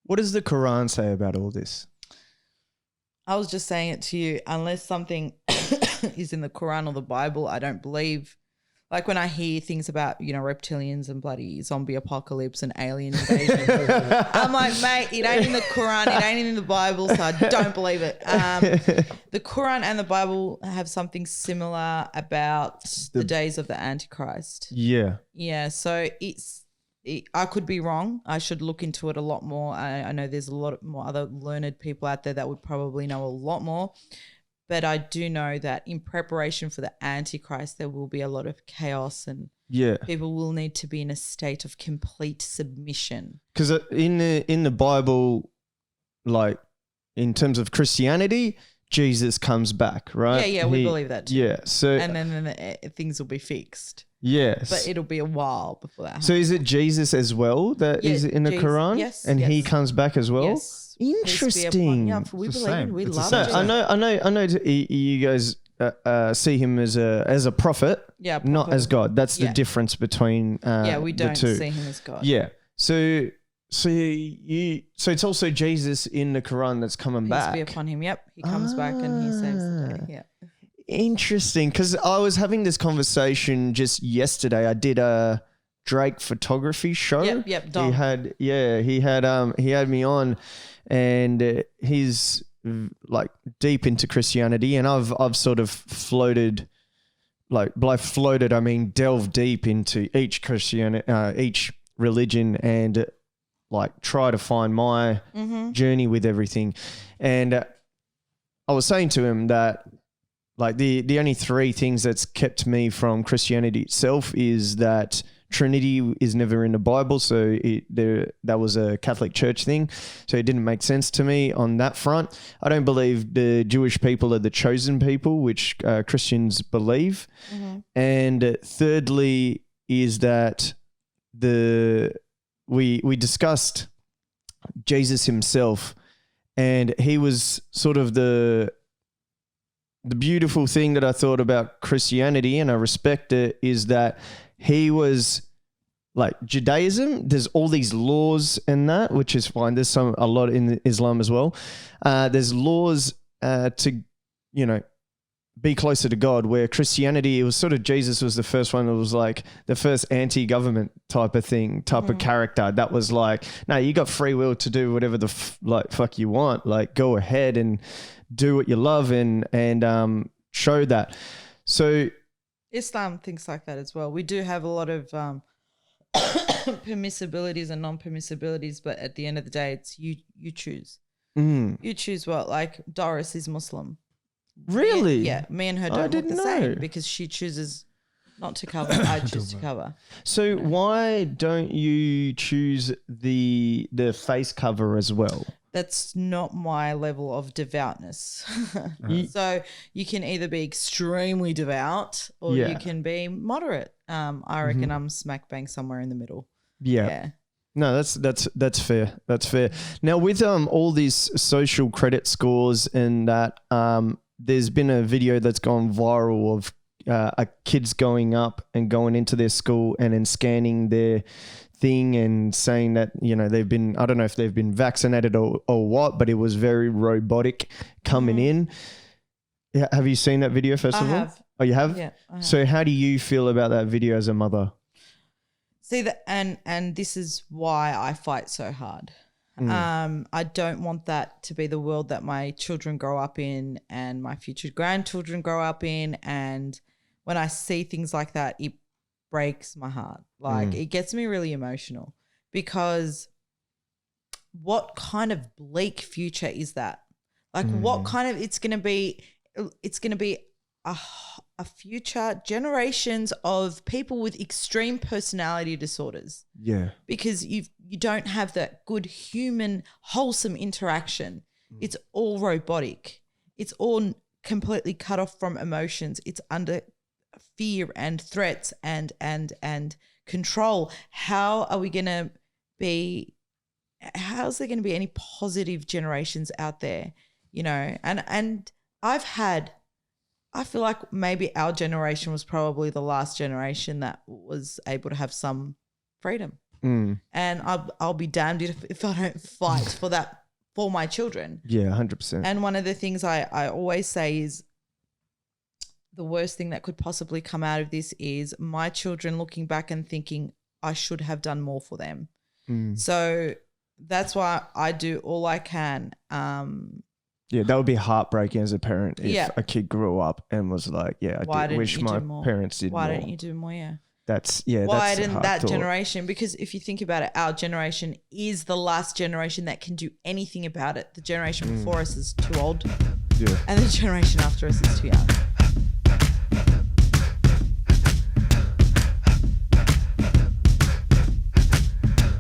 What does the Quran say about all this? I was just saying it to you. Unless something is in the Quran or the Bible, I don't believe. Like when I hear things about, reptilians and bloody zombie apocalypse and alien invasion, I'm like, mate, it ain't in the Quran, it ain't in the Bible, so I don't believe it. The Quran and the Bible have something similar about the days of the Antichrist. Yeah. Yeah, so I could be wrong. I should look into it a lot more. I know there's a lot more other learned people out there that would probably know a lot more. But I do know that in preparation for the Antichrist, there will be a lot of chaos and people will need to be in a state of complete submission. Because in the Bible, like in terms of Christianity, Jesus comes back, right? Yeah, we believe that too. Yeah, so and then things will be fixed. Yes, but it'll be a while before that happens. So is it Jesus as well that is in the Quran? Yes, and he comes back as well. Yes. Interesting. Yeah, we believe it. We love it. Jesus. I know. You guys see him as a prophet, not as God. That's the difference between we don't see him as God. Yeah. So it's also Jesus in the Quran that's coming back. Peace be upon him. Yep, he comes back and he saves the day. Yeah. Interesting, because I was having this conversation just yesterday. I did a Drake photography show. Yep. Dom. He had me on, and he's like deep into Christianity, and I've sort of floated, like by floated I mean delve deep into each each religion, and like try to find my journey with everything. And I was saying to him that like the only three things that's kept me from Christianity itself is that Trinity is never in the Bible, so that was a Catholic Church thing, so it didn't make sense to me on that front. I don't believe the Jewish people are the chosen people, which Christians believe. And thirdly is that we discussed Jesus himself, and he was sort of the beautiful thing that I thought about Christianity, and I respect it, is that he was like Judaism. There's all these laws and that, which is fine. There's a lot in Islam as well. There's laws to, be closer to God, where Christianity, it was sort of Jesus was the first one that was like the first anti-government type of thing, of character that was like, no, you got free will to do whatever the fuck you want. Like, go ahead and do what you love and show that. So Islam thinks like that as well. We do have a lot of permissibilities and non-permissibilities, but at the end of the day, it's you choose. You choose what? Like Doris is Muslim. Really? Me and her don't look the same because she chooses not to cover. I choose to cover. So why don't you choose the face cover as well? That's not my level of devoutness. So you can either be extremely devout or you can be moderate. I reckon I'm smack bang somewhere in the middle. Yeah. No, that's fair. That's fair. Now with all these social credit scores and that, there's been a video that's gone viral of kids going up and going into their school and then scanning their thing and saying that, they've been, I don't know if they've been vaccinated or what, but it was very robotic coming in. Have you seen that video first of all? I have. Oh, you have? Yeah. I have. So how do you feel about that video as a mother? See that, and this is why I fight so hard. I don't want that to be the world that my children grow up in and my future grandchildren grow up in. And when I see things like that, it breaks my heart. Like it gets me really emotional, because what kind of bleak future is that? Like what kind of, it's going to be a future, generations of people with extreme personality disorders. Yeah. Because you don't have that good human, wholesome interaction. It's all robotic. It's all completely cut off from emotions. It's under fear and threats and control. How's there going to be any positive generations out there? And I feel like maybe our generation was probably the last generation that was able to have some freedom. and I'll be damned if I don't fight for that for my children. Yeah, 100%. And one of the things I always say is the worst thing that could possibly come out of this is my children looking back and thinking I should have done more for them. So that's why I do all I can. Yeah, that would be heartbreaking as a parent if a kid grew up and was like, I wish my parents did more. Why don't you do more? Yeah. Why didn't that generation? Because if you think about it, our generation is the last generation that can do anything about it. The generation before us is too old. Yeah. And the generation after us is too young.